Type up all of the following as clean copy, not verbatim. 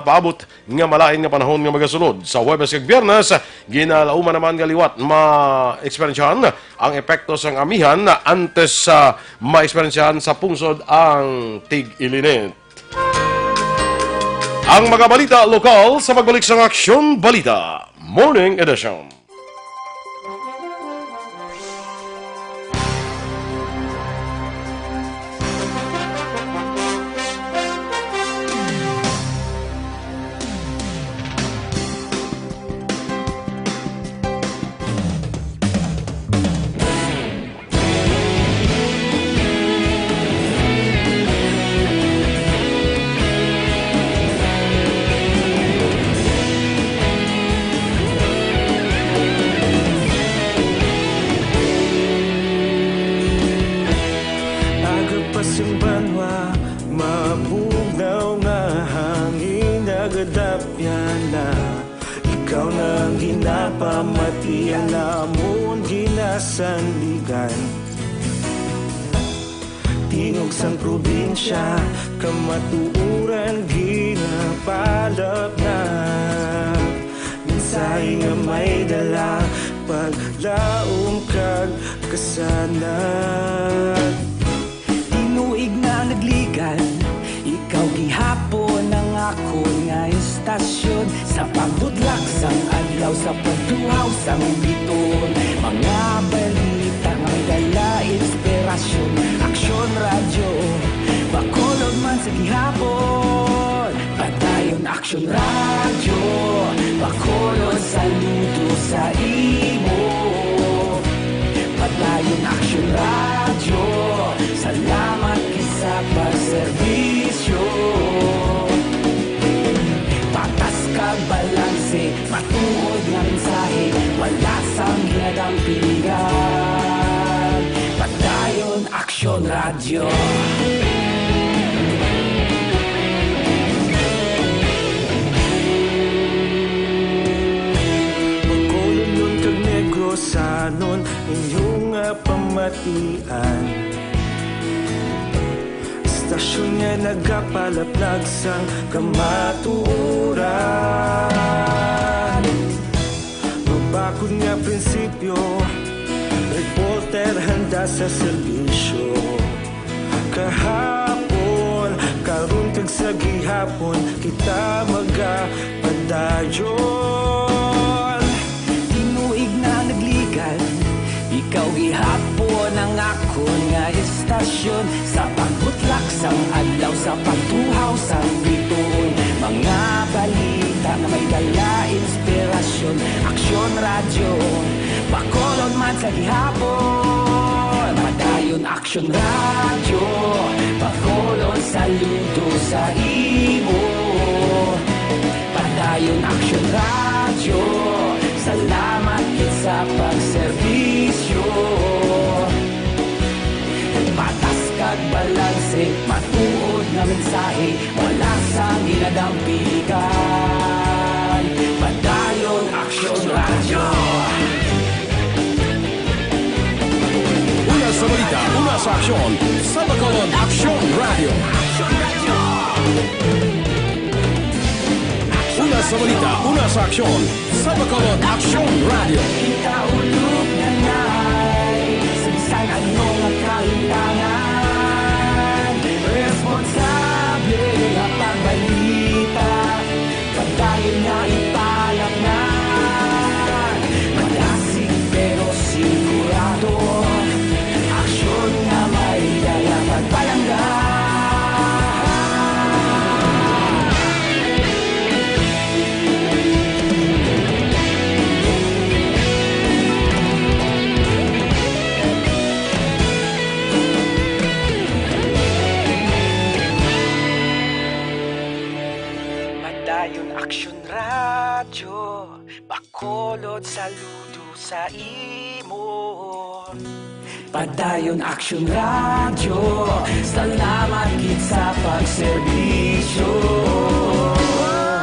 paabot nga malain nga panahon nga magasunod. Sa Huwebes kag Biyernes, ginalauman naman nga liwat ma-eksperyensyahan ang epekto sang amihan antes sa ma-eksperyensyahan sa pungsod ang tig-ilinit. Ang mga balita lokal sa pagbalik sa Aksyon Balita Morning Edition. Banwa, mabugnaw nga hangin nagadapyan na ikaw nang ginapamati ang namon ginasandigan. Tingog sang probinsya, kamatuuran ginapalap na minsay nga may dala paglaom kag kasanag. Tinuig na nagligan, ikaw gihapon ang ako nga istasyon sa pagbudlak sang adlaw sa pagduhaw sang biton. Mga balita nga may dala inspirasyon, aksyon radyo, bakolog man sa gihapon. Padayon aksyon radyo, bakolog saludo sa imo. Padayon aksyon radyo, salamat sa pagserbisyo. Patas kag balanse, matuod nga mensahe, wala sang ginadang piligan. Padayon Aksyon Radyo. Magkulong nun kag Negrosanon, inyong pamatian. Stasyon nga nagapalaplag sang kamatuuran. Magbakod nga prinsipyo, reporter handa sa serbisyo. Kahapon, karon kag sa gihapon, kita magapadayon. Tinuig na nagligan, ikaw gihapon ang ako nga istasyon sa pagbutlak sang adlaw sa pagtuhaw sang biton. Mga balita na may dala inspirasyon, aksyon radyo, bakolon man sa gihapon. Padayon aksyon radyo, bakolon saludo sa imo. Padayon aksyon radyo, salamat gid sa pagserbisyo. Patas kag balanse, matuod nga mensahe, wala sang ginadang piligan. Padayon Aksyon Radyo. Una sa balita, una sa aksyon, sa Bacolod Aksyon Radio. Una sa balita, una sa aksyon, sa Bacolod Aksyon Radio. Ikaulog na na'y sabisan ano nga kahintangan. Responsable nga pagbalita, pagdayon nga ipalang na. Malasig pero sigurado, aksyon nga may dala magpalanggan. Padayon Aksyon Radyo, bakolod saludo sa imo. Padayon Aksyon Radyo, salamat gid sa pagserbisyo.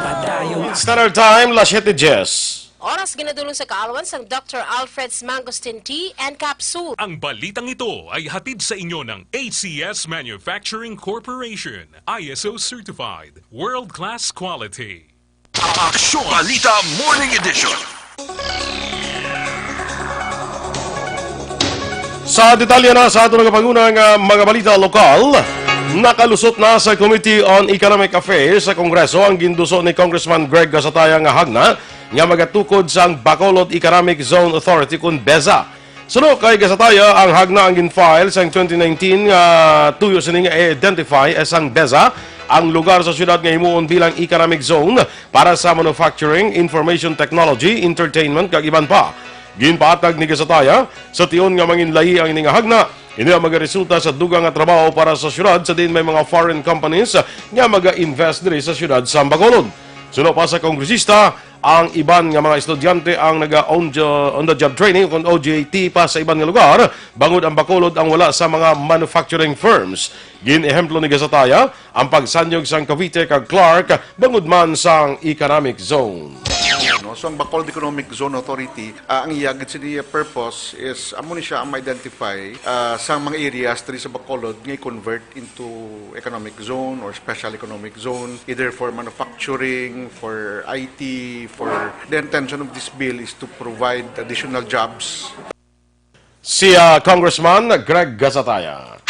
Padayon Standard Time, 7:10. Oras Gatas ginadulong sa kaalawan sang Dr. Alfred's Mangosteen Tea and Capsule. Ang balitang ito ay hatid sa inyo ng ACS Manufacturing Corporation, ISO certified, world-class quality. Aksyon! Balita Morning Edition. Sa detalye na sa ato ng kapangunang mga balita lokal, nakalusot na sa Committee on Economic Affairs sa Kongreso ang ginduso ni Congressman Greg Gasataya nga hagna nga magatukod sa Bacolod Economic Zone Authority kun BEZA. Suno kay Gasataya ang hagna ang ginfile sa 2019 nga tuyo sining identify as ang BEZA ang lugar sa syudad nga himuon bilang economic zone para sa manufacturing, information technology, entertainment kag iban pa. Ginpaatag ni Gasataya sa tion nga manginlahi ang ining hagna. Ini ang magaresulta sa dugang nga trabaho para sa syudad sa din may mga foreign companies nga maga-invest diri sa syudad sa Bacolod. Suno pa sa kongresista, ang iban nga mga estudyante ang naga-on-the-job training kung OJT pa sa iban nga lugar, bangod ang Bacolod ang wala sa mga manufacturing firms. Gin-ehemplo ni Gasataya ang pagsanyog sang Cavite kag Clark bangod man sang economic zone. No? So ang Bacolod Economic Zone Authority, ang iyagid sa niya purpose is amo ni siya ang ma-identify sa mga areas diri sa Bacolod nga i-convert into economic zone or special economic zone, either for manufacturing, for IT, for the intention of this bill is to provide additional jobs. Si Congressman Greg Gasataya.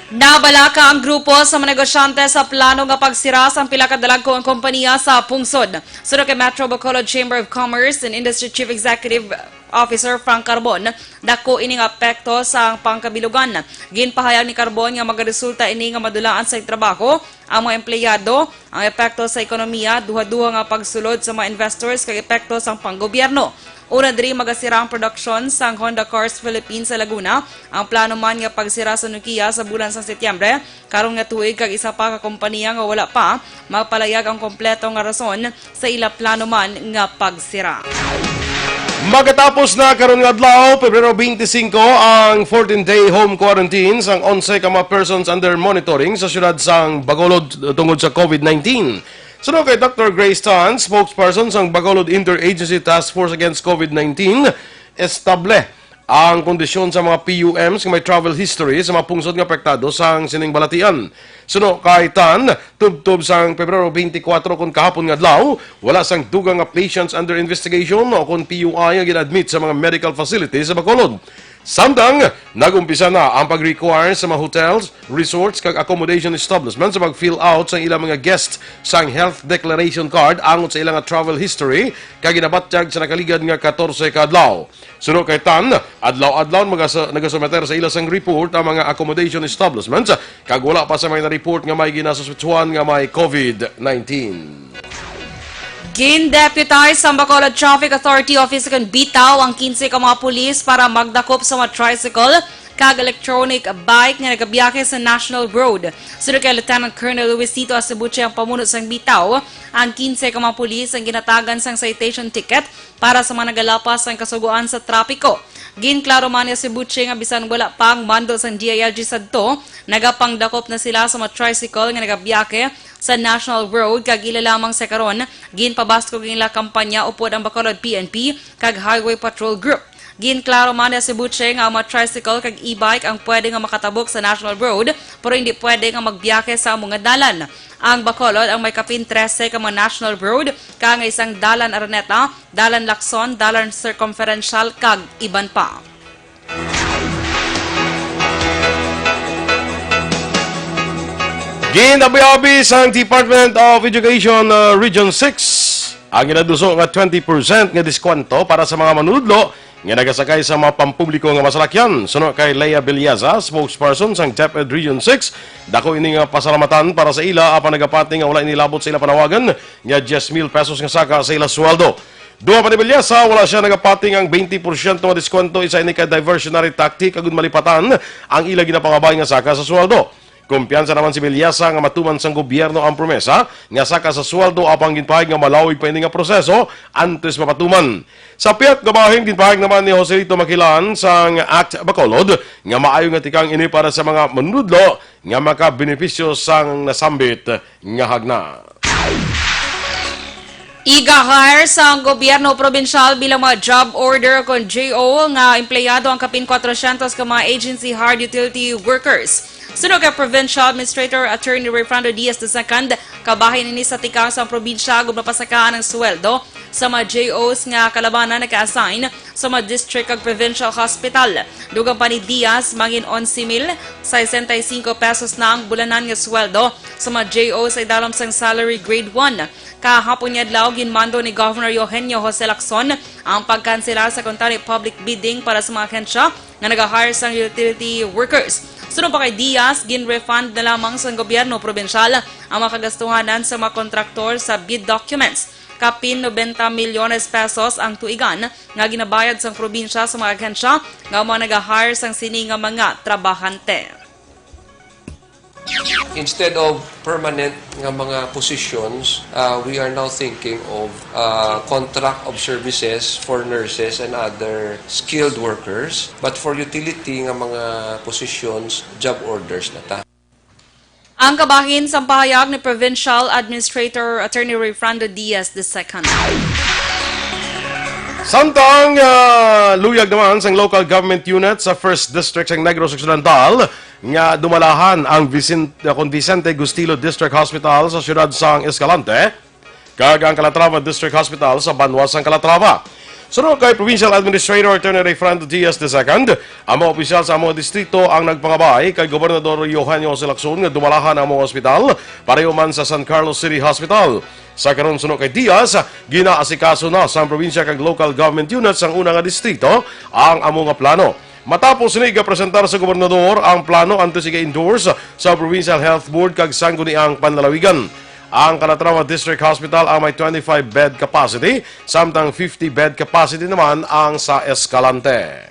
Nabalaka ang grupo sa mga negosyante sa plano nga pagsira sa pila ka dalagkong kompanya sa pungsod. Sunod kay Metro Bacolod Chamber of Commerce and Industry Chief Executive Officer Frank Carbon, dako ining apekto sa pangkabilugan. Ginpahayag ni Carbon nga magaresulta ini nga madulaan sa trabaho ang mga empleyado, ang epekto sa ekonomiya, duha-duha nga pagsulod sa mga investors kag epekto sa panggobyerno. Una diri magasira ang production sa Honda Cars Philippines sa Laguna. Ang plano man nga pagsira sa Nokia sa bulan sa Setyembre, karon nga tuig kag isa pa ka kompanya nga wala pa magpalayag ang kompleto nga rason sa ila plano man nga pagsira. Magkatapos na karon nga adlaw, Pebrero 25 ang 14-day home quarantine sang 11 ka mga persons under monitoring sa syudad sang Bacolod tungod sa COVID-19. Sunod kay Dr. Grace Tan, spokesperson sang Bacolod Interagency Task Force Against COVID-19, estable ang kondisyon sa mga PUMs nga may travel history sa mga pungsod nga apektado sang sining balatian. Sunod kay Tan, tubtob sang Pebrero 24 kung kahapon nga adlaw, wala sang dugang nga patients under investigation o kung PUI nga ginadmit sa mga medical facilities sa Bacolod. Samtang, nagumpisa na ang pag-require sa mga hotels, resorts, kag accommodation establishments sa mag-fill out sa ilang mga guests sang health declaration card angon sa ilang travel history kag ginabatyag sa nakaligad nga 14 ka adlaw. Sunod kay Tan, adlaw-adlaw nagasumeter sa ilang report ang mga accommodation establishments kag wala pa sa mga report nga may ginasuspetsuhan nga may COVID-19. Gin-deputize sa Bacolod Traffic Authority Office kan bitaw ang 15 ka mga pulis para magdakop sa mga tricycle kag electronic bike nga nagabiyahe sa National Road. Sunod kay Lieutenant Colonel Luisito Acebuche ang pamuno sang bitaw, ang 15 ka mga pulis ang ginatagan sang citation ticket para sa mga nagalapas sang kasuguan sa trapiko. Ginklaro man ni Acebuche nga bisan wala pang mando sang DILG sadto, nagapangdakop na sila sa mga tricycle nga nagabiyahe sa National Road kag ila lamang sa karon ginpabasko ila kampanya upod ang Bacolod PNP kag Highway Patrol Group. Ginklaro man ni Acebuche nga ang mga tricycle kag e-bike ang pwede nga makatabok sa National Road pero hindi pwede nga magbiyahe sa mga dalan. Ang Bacolod ang may kapin 13 ka mga National Road kag isang dalan Araneta, dalan Lacson, dalan Circumferential kag iban pa. Ginabi-abi sa Department of Education Region 6 ang ginaduso nga 20% nga diskwento para sa mga manunudlo nga nagasakay sa mga pampubliko nga masalakyan. Sunod kay Leia Bilyaza, spokesperson sang DepEd Region 6, dako ini nga pasalamatan para sa ila apan nagapati nga wala inilabot sa ila panawagan nga 10,000 pesos nga saka sa ila sweldo. Duha pa ni Bilyaza, wala siya nagapating ang 20% nga diskwento isa ini ka diversionary tactic agud malipatan ang ila ginapangabay nga saka sa sweldo. Kumpiyansa naman si Bilyaza nga matuman sang gobyerno ang promesa nga saka sa sweldo apang ginpahig nga malawig pa ini nga proseso antes mapatuman. Sa piyat nga bahing ginpahig naman ni Joselito Makilan sang Act Bacolod nga maayo nga tikang ini para sa mga manunudlo nga makabenepisyo sang nasambit nga hagna. Igahire sa gobyerno probinsyal bilang mga job order kon JO nga empleyado ang kapin 400 ka mga agency hard utility workers. Sunod kay Provincial Administrator Attorney Rayfrando Diaz II, kabahin ini sa tikang sa probinsya ug napasakaan ng sweldo sa mga JOs nga kalabanan naka-assign sa mga district ug provincial hospital. Dugang pa ni Diaz, mangin 11,065 pesos na ang bulanan nga sweldo sa mga JOs ay dalam sang salary grade 1. Kahapon niya adlaw ginmando ni Governor Eugenio Jose Lacson ang pagkanselar sa kontani public bidding para sa mga ahensya nga nag-hire sang utility workers. Sunod pa kay Diaz, gin-refund na lamang sa gobyerno probinsyal ang mga kagastuhanan sa mga kontraktor sa bid documents. Kapin 90 milyones pesos ang tuigan nga ginabayad sa probinsya sa mga ahensya nga mga nag-hire sang sini nga mga trabahante. Instead of permanent nga mga positions, we are now thinking of contract of services for nurses and other skilled workers. But for utility nga mga positions, job orders na ta. Ang kabahin sa pahayag ni Provincial Administrator Attorney Rayfrando Diaz II. Samtang luyag naman sa local government unit sa 1st District sa Negros Occidental nga dumalahan ang Vicente Gustilo District Hospital sa siyudad sang Escalante kag ang Calatrava District Hospital sa Banwas sang Calatrava. Sunod kay Provincial Administrator Attorney Rayfrando Diaz II, ang mga opisyal sa mga distrito ang nagpangabay kay Gobernador Eugenio Jose Lacson nga dumalahan ang mga ospital pareho man sa San Carlos City Hospital. Sa karon sunod kay Diaz, ginaasikaso na sa probinsya kag local government units ang una nga distrito ang amo nga plano. Matapos ni presentar sa gobernador ang plano antes i-endorse sa Provincial Health Board kag sangguniang panlalawigan. Ang Calatrava District Hospital ang may 25-bed capacity, samtang 50-bed capacity naman ang sa Escalante.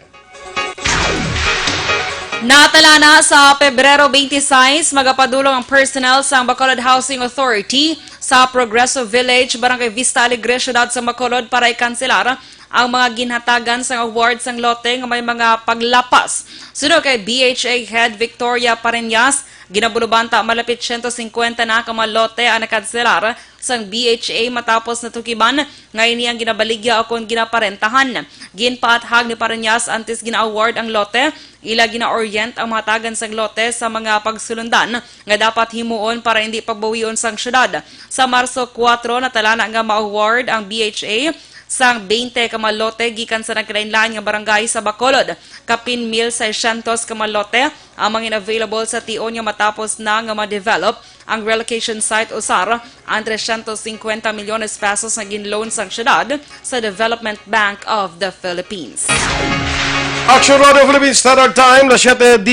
Natala na sa Pebrero 26, magapadulong ang personnel sa Bacolod Housing Authority sa Progreso Village, Barangay Vista Alegre, siyudad sa Bacolod para ikanselar ang mga ginhatagan sa awards ng lote nga may mga paglapas. Sunod kay BHA Head Victoria Pareñas, ginabulubanta malapit 150 na ka mga lote ang nakanselar sang BHA matapos natukiban nga ini ang ginabaligya o kung ginaparentahan. Ginpaathag ni Pareñas antes gina-award ang lote, ila gina-orient ang mga tagan sang lote sa mga pagsulundan nga dapat himuon para hindi pagbawion sang syudad. Sa Marso 4 natala na nga ma-award ang BHA sang 20 ka malote gikan sa nagkalainlain nga barangay sa Bacolod. Kapin 1,600 ka malote ang mga available sa tion nga matapos na nga ma-develop ang relocation site usar ang 350 milyones pesos na ginloan sang syudad sa Development Bank of the Philippines. Action Radio Philippines Standard Time, las 7:19.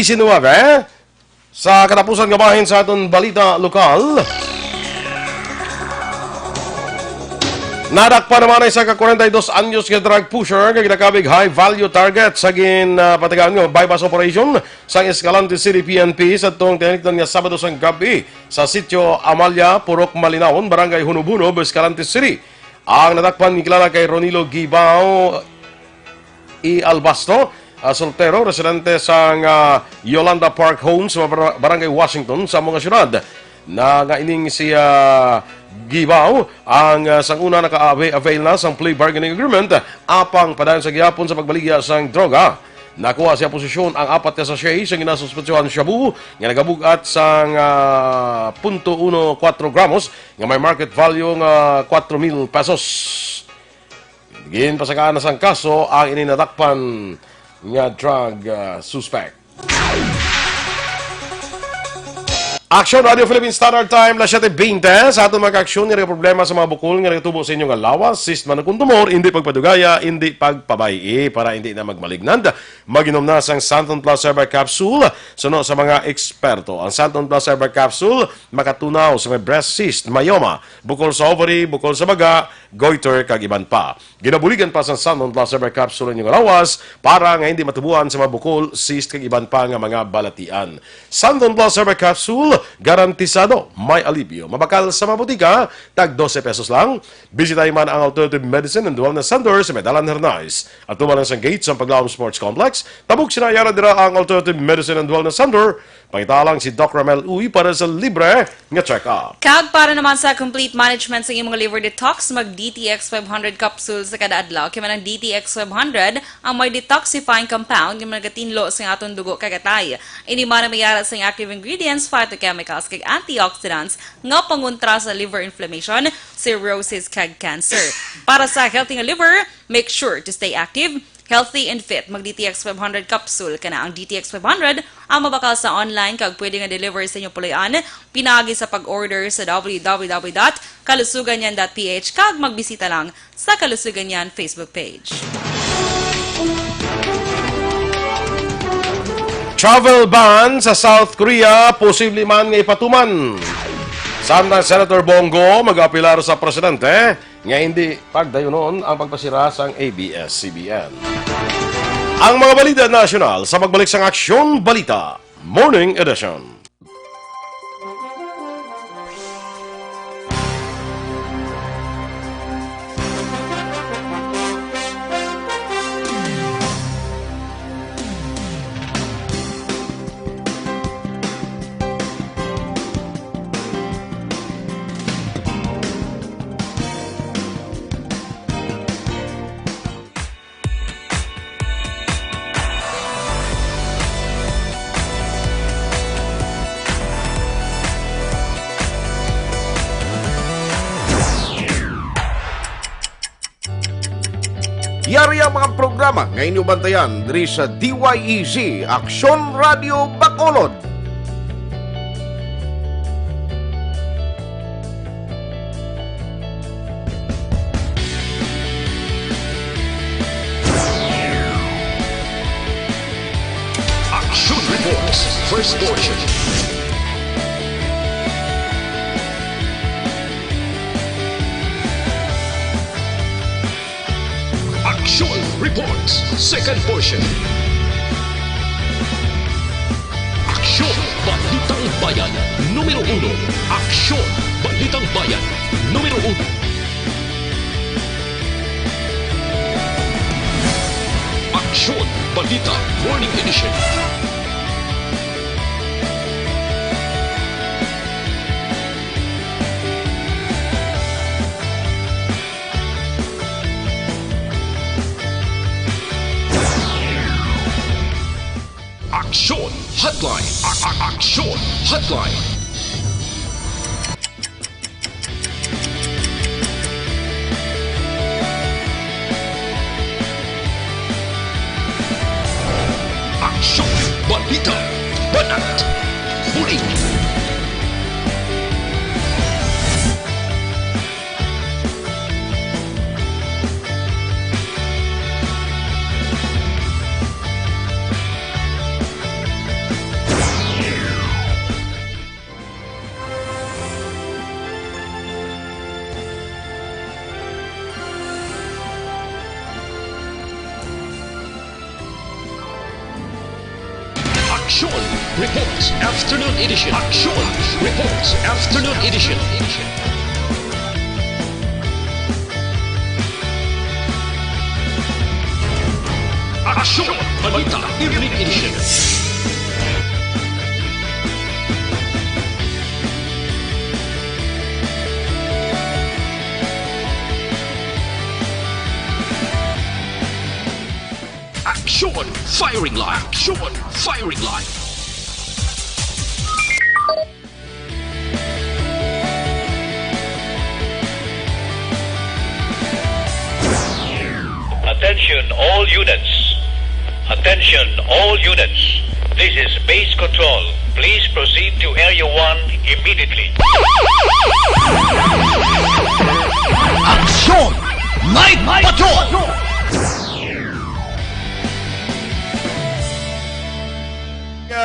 Sa katapusan nga bahin sa aton balita lokal, nadak pa naman ay sa 42 anyos nga drug pusher nga ginakabig high value target sa patagaan nga bypass operation sa Escalante City PNP sa tong tiniktan nga Sabado sang gabi sa sitio Amalia, Purok Malinawon, Barangay Hunubuno, Escalante City. Ang natakpan kilala kay Ronilo Gibao E. Albasto, soltero, residente sa Yolanda Park Homes, Barangay Washington sa mga syudad. Na nga ining siya Gibao ang sanguna naka-avail na sang plea bargaining agreement apang padayon sa gihapon sa pagbaligya sang droga. Nakuha siya posisyon ang 4 na sachet sa ginasuspetsyohan shabu nga nagabugat sang 0.14 gramos nga may market value nga 4,000 pesos. Ginpasakaan na sang kaso ang ininadakpan nga drug suspect. Action Radio Philippines Standard Time, las 7:20. Sa aton mga aksyon, nga problema sa mga bukol nga nagtubo sa inyong lawas, sis manukuntumor, hindi pagpadugaya, hindi pagpabayi, para hindi na magmalignand. Maginom na sang Santon Plus Herbal Capsule, suno sa mga eksperto. Ang Santon Plus Herbal Capsule, makatunaw sa may breast cyst, myoma, bukol sa ovary, bukol sa baga, goiter, kag iban pa. Ginabuligan pa sa Santon Plus Herbal Capsule inyong lawas, para nga hindi matubuan sa mga bukol, cyst, kag iban pa nga mga balatian. Santon Plus Herbal Capsule, garantisado, may alibyo. Mabakal sa mga butika, tag 12 pesos lang. Bisitahin man ang Alternative Medicine and Wellness Center sa Medalan Hernais. At tumalang sa gate sa Paglaom Sports Complex, tabuk sinayara dira ang Alternative Medicine and Wellness Center Pangitalang si Doc Ramel Uy para sa libre nga check-up. Kag para naman sa complete management sa iyong mga liver detox, mag DTX 500 capsules sa kada adlaw. Kaya man ang DTX 500 ang may detoxifying compound yung nagatinlo sa atong dugo kagatay. Ini man mayara sa active ingredients, phytochemicals kag antioxidants nga pangontra sa liver inflammation, cirrhosis kag cancer. Para sa healthy nga liver, make sure to stay active, healthy and fit. Mag DTX 500 capsule kana ang DTX 500 ang mabakal sa online kag pwede nga deliver sa inyong puloy-an pinagi sa pag-order sa www.kalusuganyan.ph kag magbisita lang sa Kalusuganyan Facebook page. Travel ban sa South Korea, posible man nga ipatuman. Samtang Senator Bongo mag-apilar sa presidente nga hindi pagdayunon ang pagpasira sa ABS-CBN. Ang mga balita nasyonal sa magbalik sang Aksyon Balita, Morning Edition. Yari ang mga programa nga inyong bantayan diri sa DYEZ Aksyon Radio Bacolod. Action Reports, first portion. Action Reports, second portion. Aksyon Balitang Bayan, numero 1. Aksyon Balitang Bayan, numero 1. Aksyon Balita Morning Edition. Aksyon Hotline. Aksyon Hotline. Aksyon Balita Banat Huli. Action Reports Afternoon Edition. Action Reports Afternoon Edition. Action Balita Evening Edition. Action Firing Line. Action Firing Line. Attention all units. Attention all units. This is base control. Please proceed to Area 1 immediately. Action Night Patrol.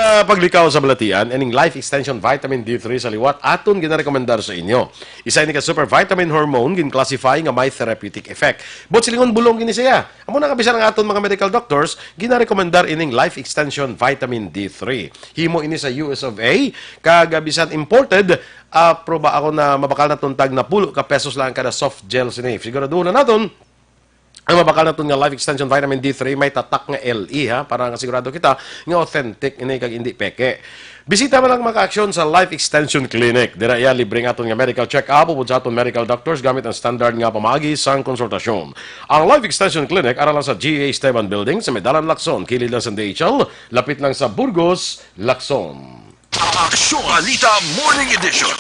Paglikaw sa balatian, ining Life Extension Vitamin D3 sa liwat aton ginarekomendar sa inyo. Isa ni ka super vitamin hormone gin-classify nga may therapeutic effect. But silingon bulong gini siya. Amo na kabisa ng aton mga medical doctors ginarekomendar ining Life Extension Vitamin D3. Himo ini sa US of A, kag bisan imported, proba ako na mabakal na tuntag na 10 ka pesos lang kada soft gel sinif. Siguraduhan na naton Ang mabakal na ito nga life extension vitamin D3 may tatak nga LE ha para nga sigurado kita nga authentic ini kag hindi peke. Bisita man lang maka-aksyon sa Life Extension Clinic. Dira iya libre nga aton nga medical check-up upod sa aton medical doctors gamit ang standard nga pamaagi sang konsultasyon. Ang Life Extension Clinic ara lang sa GA Esteban Building sa Medalan, Lacson, kilid lang sa DHL, lapit lang sa Burgos, Lacson. Aksyon Balita Morning Edition.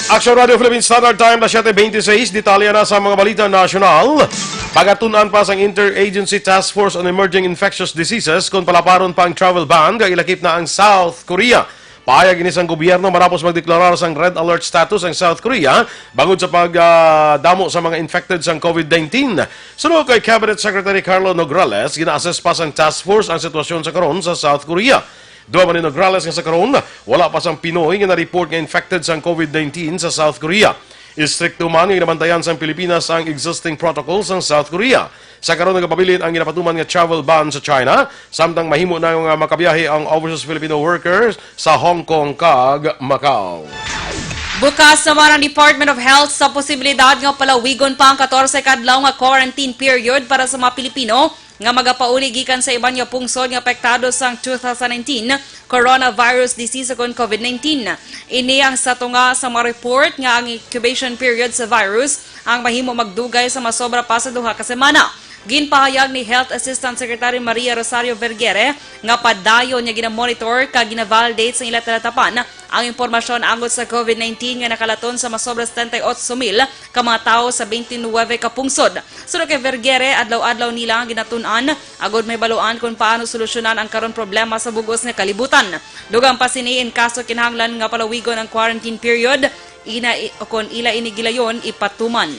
Action Radio Philippine Standard Time na 7:26, detalya na sa mga balita nasyonal. Pagatunan pa sa Interagency Task Force on Emerging Infectious Diseases kung palaparon pa ang travel ban, kailakip na ang South Korea. Pahayag ini sang gobyerno marapos magdeklarar sang red alert status ang South Korea bangod sa pagdamo sa mga infected sang COVID-19. Sunod kay Cabinet Secretary Carlo Nograles, gina-assess pa sang task force ang sitwasyon sa karon sa South Korea. Duha man ni Nograles nga sa karon, wala pa sang Pinoy nga na-report nga infected sang COVID-19 sa South Korea. Istrikto man nga ginabantayan sang Pilipinas ang existing protocols sang South Korea. Sa karon nagapabilin ang ginapatuman nga travel ban sa China, samtang mahimo na nga makabiyahe ang overseas Filipino workers sa Hong Kong kag Macau. Bukas naman ang Department of Health sa posibilidad nga palawigon pa ang 14 kadlaw nga quarantine period para sa mga Pilipino nga magapauli gikan sa iban nga pungsod nga apektado sang 2019 coronavirus disease kon COVID-19. Ini ang satunga sa mga report nga ang incubation period sa virus ang mahimo magdugay sa masobra pa sa duha ka semana. Ginpahayag ni Health Assistant Secretary Maria Rosario Vergere nga padayon nga ginamonitor kag ginavalidate sa ila talatapan ang impormasyon angot sa COVID-19 nga nakalaton sa masobra 78,000 ka mga tao sa 29 ka pungsod. Sunod kay Vergere, adlaw-adlaw nila ang ginatun-an agod may baluan kung paano solusyonan ang karon problema sa bugos nga kalibutan. Dugang pa siniin kaso kinahanglan nga palawigon ang quarantine period kung ila inigilayon ipatuman.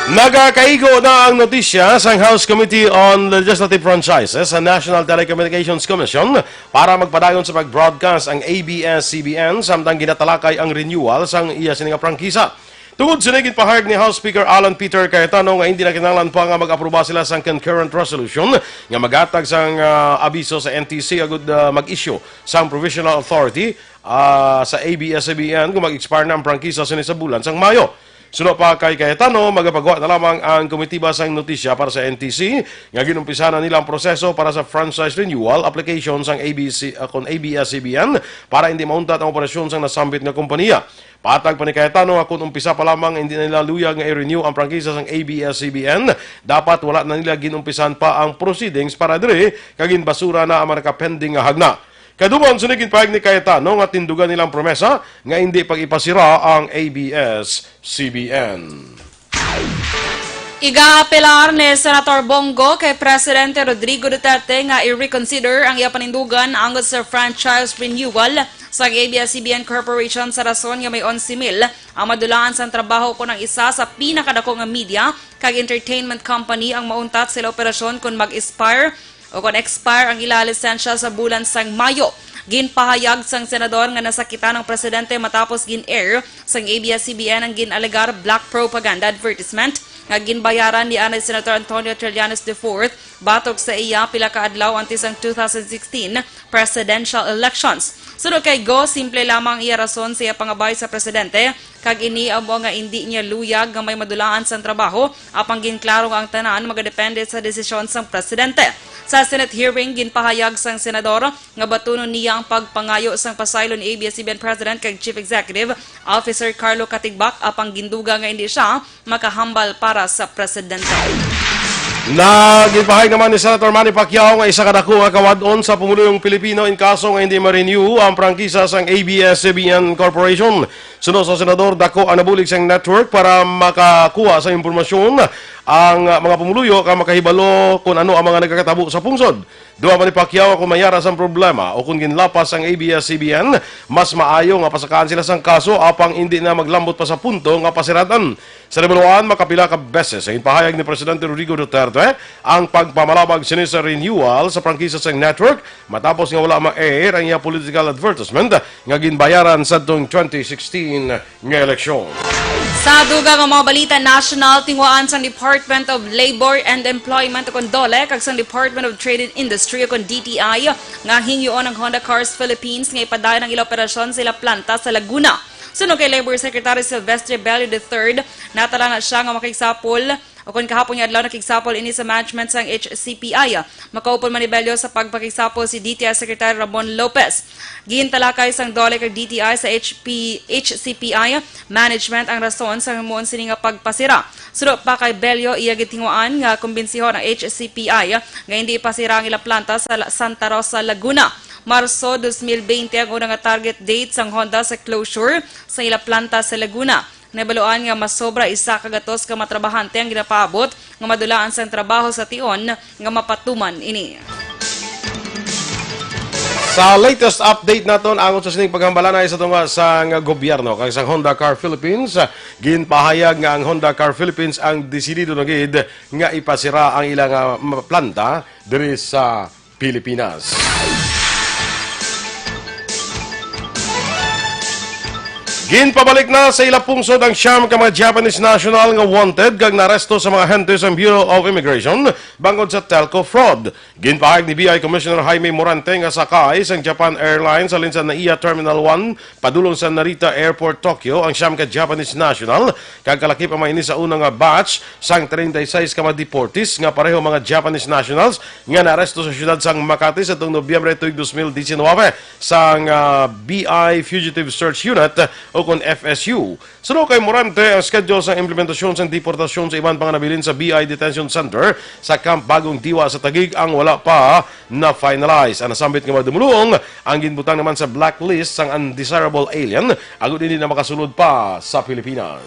Nagakaigo na ang notisya sa House Committee on Legislative Franchises sa National Telecommunications Commission para magpadayon sa pag-broadcast ang ABS-CBN samtang ginatalakay ang renewal sang iya sininga prangkisa. Tungod sinigit pahayag ni House Speaker Alan Peter Cayetano nga hindi na kinahanglan pa nga mag-aproba sila sang concurrent resolution nga magatag sang abiso sa NTC agud mag-issue sang provisional authority sa ABS-CBN kung mag-expire na ang prangkisa sa bulan sang Mayo. Sunod pa kay Cayetano, magapagawa na lamang ang komitiba sa notisya para sa NTC nga ginumpisa na nila ang proseso para sa franchise renewal application sang ABS-CBN para hindi mauntat ang operasyon sang nasambit nga kompanya. Patag pa ni Cayetano nga kung umpisa pa lamang hindi na nila luyag nga i-renew ang prangkisa sang ABS-CBN, dapat wala na nila ginumpisan pa ang proceedings para dire kagin basura na ang mga nakapending nga hagna. Kaduman, sunigin pahayag ni Cayetano nga tindugan nilang promesa nga hindi pag-ipasira ang ABS-CBN. Iga-apelar ni Senator Bongo kay Presidente Rodrigo Duterte nga i-reconsider ang iya panindugan angot sa franchise renewal sa ABS-CBN Corporation sa rason nga may 11,000 ang madulaan sa trabaho ko ng isa sa pinakadako nga media kag entertainment company ang mauntat sila operasyon kung mag-expire o kung expire ang ila lisensya sa bulan sang Mayo. Ginpahayag sang senador nga nasakita ng presidente matapos gin-air sang ABS-CBN ang ginalegar black propaganda advertisement nga ginbayaran ni anay Senator Antonio Trillanes IV batok sa iya pila ka adlaw antes ang 2016 presidential elections. Sunod kay Go, simple lamang iya rason sa iya pangabay sa presidente kag ini amo nga hindi niya luyag nga may madulaan sa trabaho apang ginklaro nga ang tanan magadepende sa desisyon sang presidente. Sa Senate hearing, ginpahayag sang senador nga batunon niya ang pagpangayo sang pasaylo ni ABS-CBN President kag Chief Executive Officer Carlo Katigbak apang ginduga nga hindi siya makahambal para sa presidente. Ginpahayag naman ni Senator Manny Pacquiao nga isa kadako nga kawadon sa pumulong Pilipino in kaso nga hindi ma-renew ang prangkisa sang ABS-CBN Corporation. Sunod sa senador, dako ang nabulig sang network para makakuha sa impormasyon ang mga pumuluyo kang makahibalo kung ano ang mga nagkakatabo sa pungsod. Duha man ni Pacquiao kung mayara sang problema o kung ginlapas ang ABS-CBN, mas maayo nga pasakaan sila sang kaso apang hindi na maglambot pa sa punto nga pasiratan. Sa rebaluan, makapila ka beses ang pahayag ni Presidente Rodrigo Duterte ang pagpamalabag sini sa renewal sa prangkisa sang network matapos nga wala ma-air ang iya political advertisement nga ginbayaran sa 2016 nga eleksyon. Sa dugang ang mga balita national, tingwaan sa Department of Labor and Employment o DOLE kag sa Department of Trade and Industry o DTI nga hingyoon ang Honda Cars Philippines nga ipadayon ang ila operasyon sa ila planta sa Laguna. Sunog kay Labor Secretary Silvestre Bello III, natala na siya nga makigsapol o kung kahapon niya adlaw nakigsapol ini sa management sang HCPI. Makaupol man ni Bello sa pagpakigsapol si DTI Secretary Ramon Lopez. Giintalakay sang dole kag DTI sa HCPI management ang rason sa himuon sini nga pagpasira. Sudo pa kay Bello iya gitinguan nga kumbensihon ang HCPI nga hindi ipasira ang ilang planta sa Santa Rosa, Laguna. Marso 2020 ang unang nga target date sang Honda sa closure sa ilang planta sa Laguna. Nabaluan nga mas sobra isa kagatos ka matrabahante ang ginapaabot nga madulaan sa trabaho sa tion nga mapatuman ini. Sa latest update naton angon sa sining paghambalanay sa tunga sa gobyerno kag sa Honda Car Philippines, ginpahayag nga ang Honda Car Philippines ang desidido na gid nga ipasira ang ilang planta diri sa Pilipinas. Ginpabalik na sa ilang pungsod ang siyam ka mga Japanese national nga wanted kag naresto sa mga hentes ang Bureau of Immigration bangod sa telco fraud. Ginpahayag ni BI Commissioner Jaime Morante nga sakay sang Japan Airlines alin sa NAIA Terminal 1 padulong sa Narita Airport, Tokyo ang siyam ka Japanese national kag kalakip ang mga ini sa unang nga batch sang 36 ka mga deportees nga pareho mga Japanese nationals nga naresto sa siyudad sang Makati sa tuong Nobyembre 2019 sang BI Fugitive Search Unit o kon FSU. Sunod kay Morante ang schedule sa implementasyon sa deportasyon sa ibang panganabilin sa BI Detention Center sa Camp Bagong Diwa sa Taguig ang wala pa na finalize. Ang nasambit nga madumulong ang ginbutang naman sa blacklist sang undesirable alien agud hindi na makasulod pa sa Pilipinas.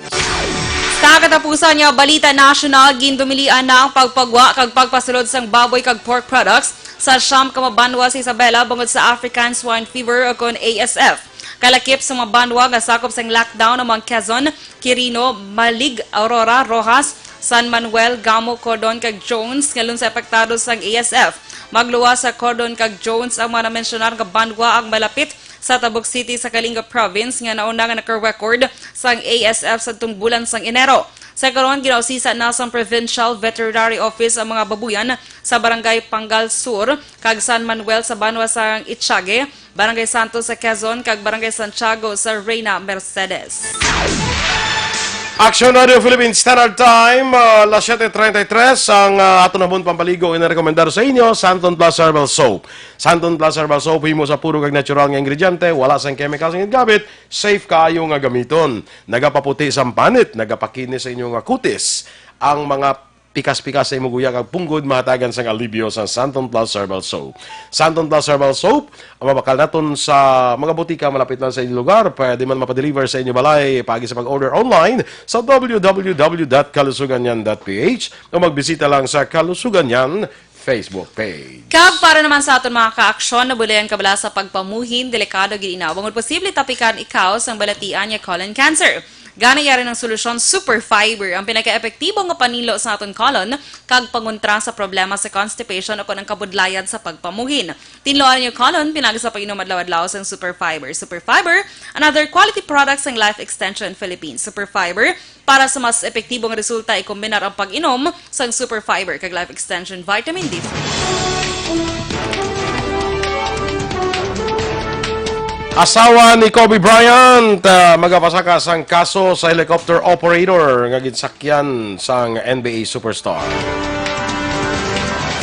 Sa katapusan niya, Balita National, gindumilian na ang pagpagwa kag pagpasulod sang baboy kag pork products sa siyam ka mabanwa sa Isabela bangod sa African Swine Fever o kon ASF. Kalakip sa mga banwa nga sakop sang lockdown ng mga Quezon, Quirino, Malig, Aurora, Rojas, San Manuel, Gamo, Cordon kag Jones ngalun sa epektado sang ASF. Magluwas sa Cordon kag Jones ang mga mencionar nga banwa ang malapit sa Tabuk City sa Kalinga Province nga nauna nga naka-record sang ASF sa tung bulan sang Enero. Sa karon ginausisa na sa Provincial Veterinary Office ang mga babuyan sa Barangay Pangal Sur kag San Manuel sa banwa sa Itchage, Barangay Santos sa Quezon kag Barangay Santiago sa Reina Mercedes. Action Radio Philippines Standard Time, las 7:33 ang ato na pampaligo ina-rekomendar sa inyo, Santon Plus Herbal Soap. Santon Plus Herbal Soap himo sa puro kag natural nga ingrediente, wala sang chemicals nga gabit, safe kaayo nga gamiton. Nagapaputi sa panit, nagapakinis sa inyo nga kutis. Ang mga pikas-pikas sa imong guya kag punggod mahatagan sang alibyo sa Santon Plus Herbal Soap. Santon Plus Herbal Soap ang mabakal naton sa mga butika malapit lang sa inyong lugar. Pwede man mapadeliver sa inyong balay pagi sa pag-order online sa www.kalusuganyan.ph o magbisita lang sa Kalusuganyan Facebook page. Kag para naman sa aton mga ka-aksyon na bulayan kabala sa pagpamuhin, delikado ginaw. Bangod posible tapikan ikaw sang balatian niya colon cancer. Gana yari ng solusyon Super Fiber ang pinaka-epektibo nga panilo sa aton colon kag pangontra sa problema sa constipation o kon ang kabudlayan sa pagpamuhin. Tinloan niyo colon pinagi sa pag-inom adlaw-adlaw sa Super Fiber. Super Fiber, another quality products ng Life Extension Philippines. Super Fiber, para sa mas epektibong resulta ikombinar ang pag-inom sa Super Fiber kag Life Extension Vitamin D3. Asawa ni Kobe Bryant magapasaka sang kaso sa helicopter operator nga ginsakyan sang NBA superstar.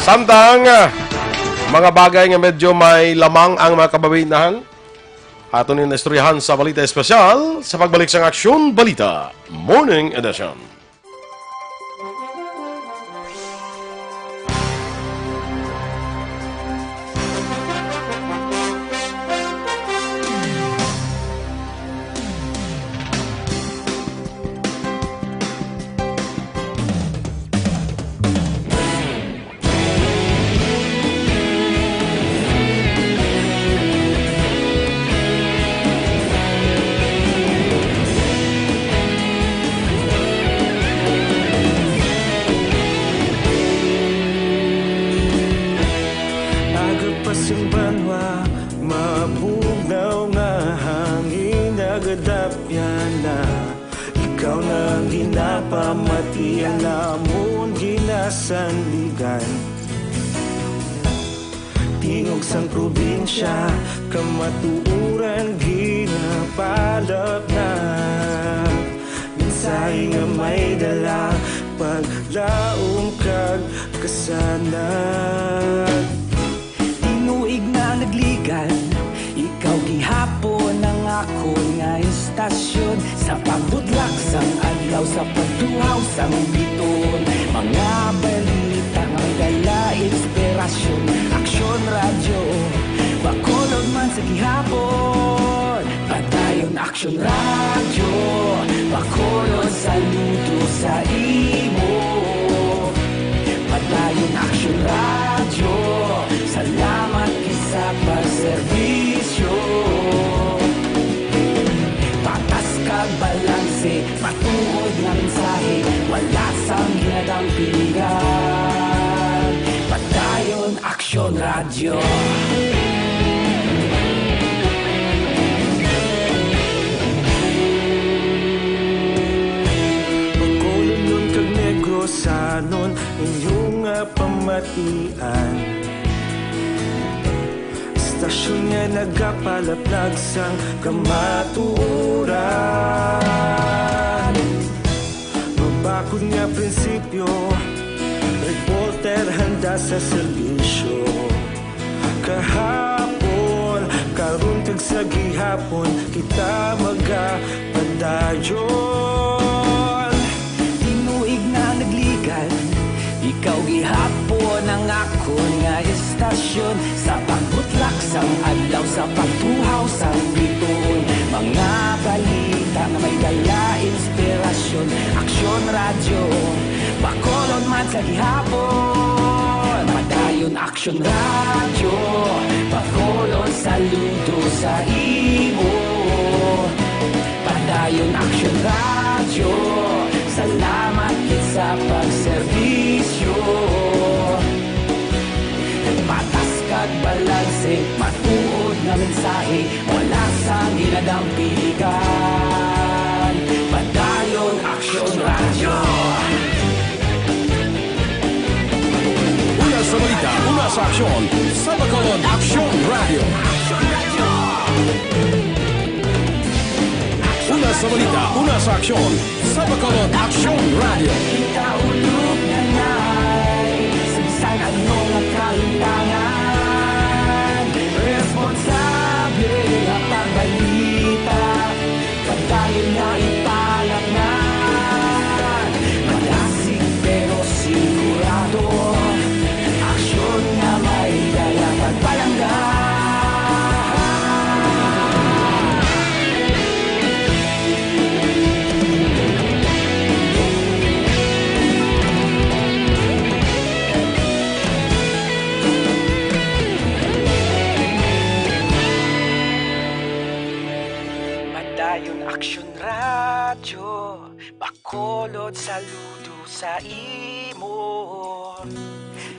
Samtang mga bagay nga medyo may lamang ang mga kababinahan, aton ni istoryahan sa Balita Espesyal sa pagbalik sang Aksyon Balita Morning Edition. Pasang banwa, mabugnaw nga hangin nagadapyan na. Ikaw na ginapamati ang namon ginasanligan. Tingog sang probinsya, kamatuuran gid palap na mensahe nga may dala paglaom kag kasanan. Tinuig na nagligan, ikaw gihapon ang ako nga istasyon. Sa pagbudlak sang adlaw, sa pagduhaw sang biton, mga balita nga may dala inspirasyon. Aksyon radyo, Bacolod man sa gihapon. Padayon Aksyon radyo, Bacolod saludo sa imo. Padayon Aksyon radyo, salamat kisa pagserbisyo. Patas kag balanse, matuod nga mensahe, wala sang ginadampingan. Padayon Aksyon radyo. Bacolod nun kag Negrosanon inyong pamatian. Istasyon nga nagapalaplag sang kamatuoran. Mabakod nga prinsipyo, reporter handa sa serbisyo. Kahapon, karon kag sa gihapon, kita magapadayon. Tinuig na nagligan, ikaw gihapon ang ako nga istasyon. Sa pagbutlak sang adlaw, sa pagtuhaw sang biton, mga balita na may dala inspirasyon. Aksyon radyo, Bacolod man sa gihapon. Padayon Aksyon radyo, Bacolod saludo sa imo. Padayon Aksyon radyo, salamat kit sa pagserbisyo. Patas kag balanse, matuod nga mensahe, wala sang ginadampigan. Padayon Aksyon radyo. Una sa balita, una sa aksyon, sa Bacolod Aksyon Radio. Una sa balita, una sa aksyon, sa Bacolod Aksyon Radio. Kita ulog na na'y sabisan ano nga kalintangan. Responsable nga pagbalita, pagdayon na ipalat na. Malasig pero sigurado, aksyon nga may dala pagpalanggan. Padayon Aksyon radyo, Bacolod saludo sa imo.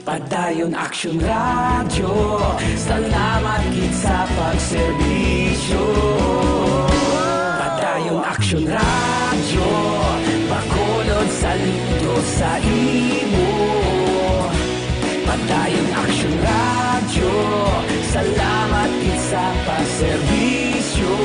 Padayon Aksyon radyo, salamat kit sa pagserbisyo. Padayon Aksyon radyo, Bacolod saludo sa imo. Padayon Aksyon radyo, salamat kit sa pagserbisyo.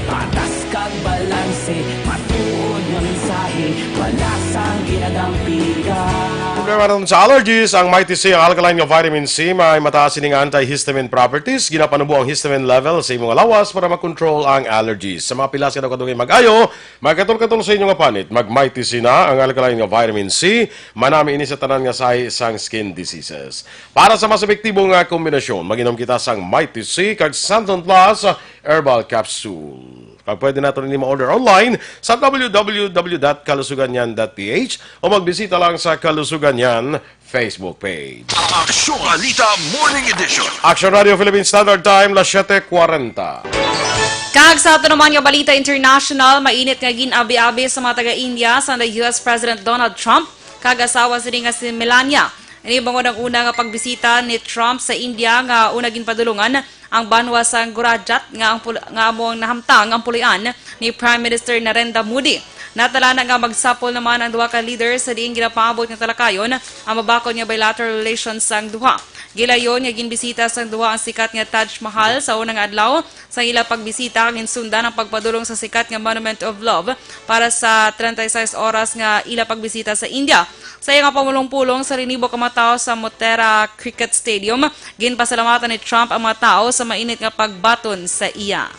Patas kag balanse, matuod nga mensahe, wala sang ginadampigan. Problema naman sa allergies, ang Mighty C, ang alkaline nga vitamin C, may mataas sining antihistamine properties. Ginapanubo ang histamine level sa imong lawas para makontrol ang allergies. Sa mga pilas ka daw kadungay mag-ayo, magkatol-katol sa inyong panit, mag-Mighty C na ang alkaline nga vitamin C, manami ini sa tanan nga sahi sang skin diseases. Para sa mas epektibong nga kombinasyon, mag-inom kita sang Mighty C kag Santon Plus Herbal Capsule. Kag pwede nato rin ma-order online sa www.kalusuganyan.ph o magbisita lang sa Kalusugan Yan Facebook page. Aksyon Balita Morning Edition. Action Radio Philippine Standard Time, las 7:40. Kag sa ato naman nga balita international, mainit nga ginabi-abi sa mga taga-India sa US President Donald Trump kag asawa sini nga si Melania. Ini bangod ang una nga pagbisita ni Trump sa India nga una ginpadulungan ang banwa sa Gujarat nga among nahamtang ang pulian ni Prime Minister Narendra Modi. Natala na nga magsapol naman ang duha ka leader sa diing ginapaabot nga talakayon ang mabakod nga bilateral relations sang duha. Gilayon nga ginbisita sa duha ang sikat nga Taj Mahal sa unang adlaw. Sa ila pagbisita kagin sundan ang pagpadulong sa sikat nga Monument of Love para sa 36 oras nga ila pagbisita sa India. Sa iya nga pamulong-pulong sa rinibo ka mga tao sa Motera Cricket Stadium, ginpasalamatan ni Trump ang mga tao sa mainit nga pagbaton sa iya.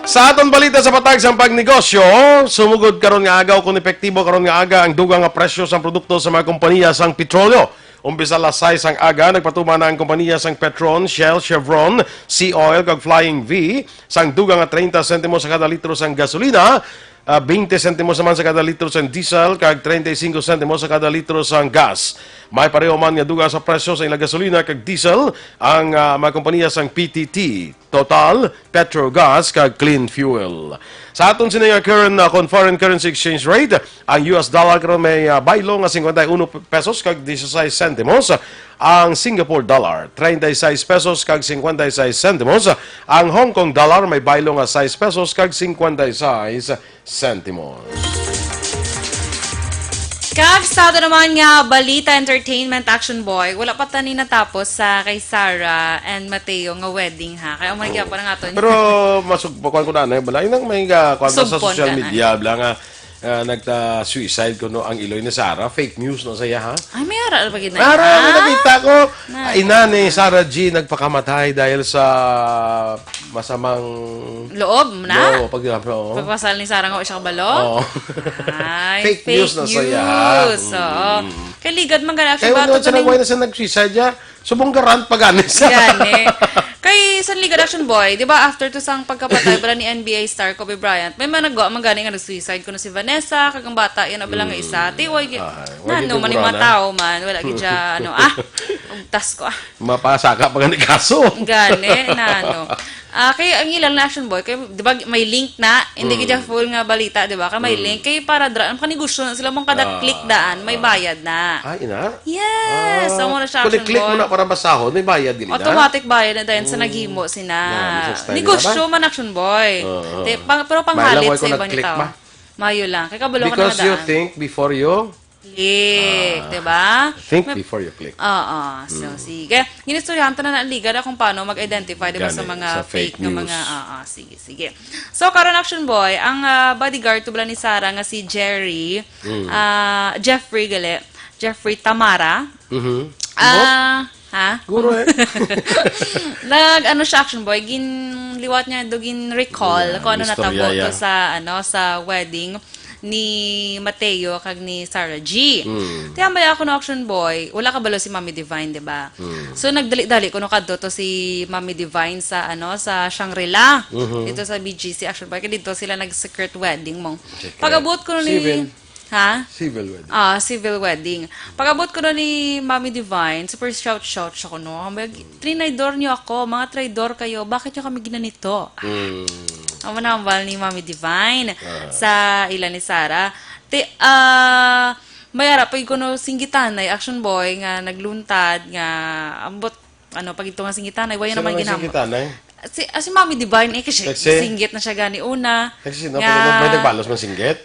Sa aton balita sa patag sa pagnegosyo, sumugod karon nga agaw kung epektibo karon nga aga ang dugang nga presyo sa produkto sa mga kompanya sang petrolyo. Umpisa alas 6 ang aga, nagpatuman na ang kompanya sang Petron, Shell, Chevron, Sea Oil, kag Flying V, sang dugang nga 30 sentimo sa kada litro sang gasolina, 20 sentimos naman sa kada litro sang diesel, kag 35 sentimos sa kada litro sang gas. May pareho man nga dugang sa presyo sa ilang gasolina kag diesel ang mga kompanya sang PTT, Total, Petrogas, kag Clean Fuel. Sa aton sinay current kung foreign currency exchange rate, ang US dollar karon may baylo nga 51 pesos kag 16 sentimos. Ang Singapore dollar 36 pesos kag 56 sentimos. Ang Hong Kong dollar may baylo nga 6 pesos kag 56 sentimos. Kag estado naman nga balita entertainment action boy, wala pa tani natapos sa kay Sarah and Mateo nga wedding ha. Kaya umay pa na nga to. Pero masugpukan ko na balay nang may kwan sa Sumpon social ka na. media bla nga nagta-suicide ko no ang Iloy ni Sarah. Fake news no saya ha. Ay, may ara pa gid na. Ara, nakita ko. Ina ni Sarah G nagpakamatay dahil sa masamang Loob na? Oo, Pagpasal ni Sarah nga wa siya kabalo? Oo. Ay, Fake news na saya. news. Oo. Kay ligad man gana Kaya siya wala siya nagway na siya nag-suicide niya. Subong garant pag-anis siya. Gani. Kay sa Liga Action Boy, di ba after to sang pagkapatay bala ni NBA star Kobe Bryant, may mga nagwa magani nga nag-suicide kuno si Vanessa, kagang bata yan abala nga isa. Tiway nano man yung mga tao man, wala gid siya ugtas ko Mapasaka pag ni kaso. Gani nano. Kay ang ilang na Action Boy, kay di ba may link na, hindi gid full nga balita, di ba? Kay may link kay para dra kani gusto na sila mong kada click daan, may bayad na. Ay, ina? Yes, so mo na siya Action Click mo Boy. na para basahon, may bayad din na. Automatic bayad na dahil sa naghimo sina. Negosyo man Action Boy. Pero panghalit sa ibang nag-click tao. ba? Mayo lang. Kaya kabalo ka Because na you nadaan. think before you Click, diba? think before you click. Oo. So, sige. Ginistoryahan na ang liga na kung paano mag-identify, diba, sa Gani, mga sa fake fake na news. mga, sige. So, karon Action Boy, ang bodyguard tubla ni Sarah nga si Jeffrey Tamara. Guro eh. Siya Action Boy, ginliwat niya gin recall kung ano natabo to sa wedding ni Mateo kag ni Sarah G. Tiyambay ako no Action Boy, wala ka balo si Mami Divine, 'di ba? So nagdali-dali ko no kadto to si Mami Divine sa sa Shangri-La. Dito sa BGC Action Boy, kaya dito sila nag-secret wedding mo. Pag-abot ko no ni Civil wedding. Civil wedding. Pag-abot ko na ni Mami Divine, super shout siya ko, no? Trinaydor niyo ako, mga traidor kayo, bakit niyo kami ginanito? Ang manambal ni Mami Divine sa ilan ni Sarah. Mayara, pag ko no singgitan ay Action Boy, nga nagluntad, nga ambot, pag ito nga singgitan ay, wala naman ginamot. Si Mami Divine, kasi singgit na siya gani una. Kasi may nagbalos man singgit?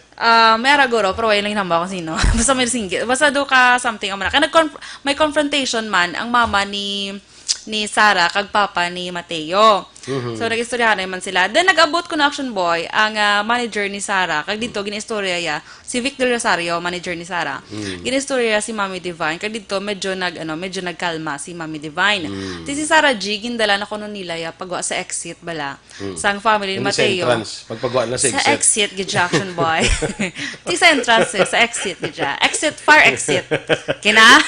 May aragoro, pero wala lang hinamba kung sino. Basta may singgit. Basta do ka something amana. Kaya may confrontation man ang mama ni Sarah kag papa ni Mateo. So nag-istoryahan naman sila. Then nag-abot ko na Action Boy ang manager ni Sarah. Kag dito ginistorya ya si Vic Del Rosario, manager ni Sarah. Ginistorya si Mami Divine. Kag dito medyo nagkalma si Mami Divine. Si Sarah G gindala na kuno nila ya pagwa sa exit bala. Sang family ni Mateo. Pagpagwa na sa exit. Sa exit gid Action Boy. Di sa entrance sa exit gid. Fire exit. Kina?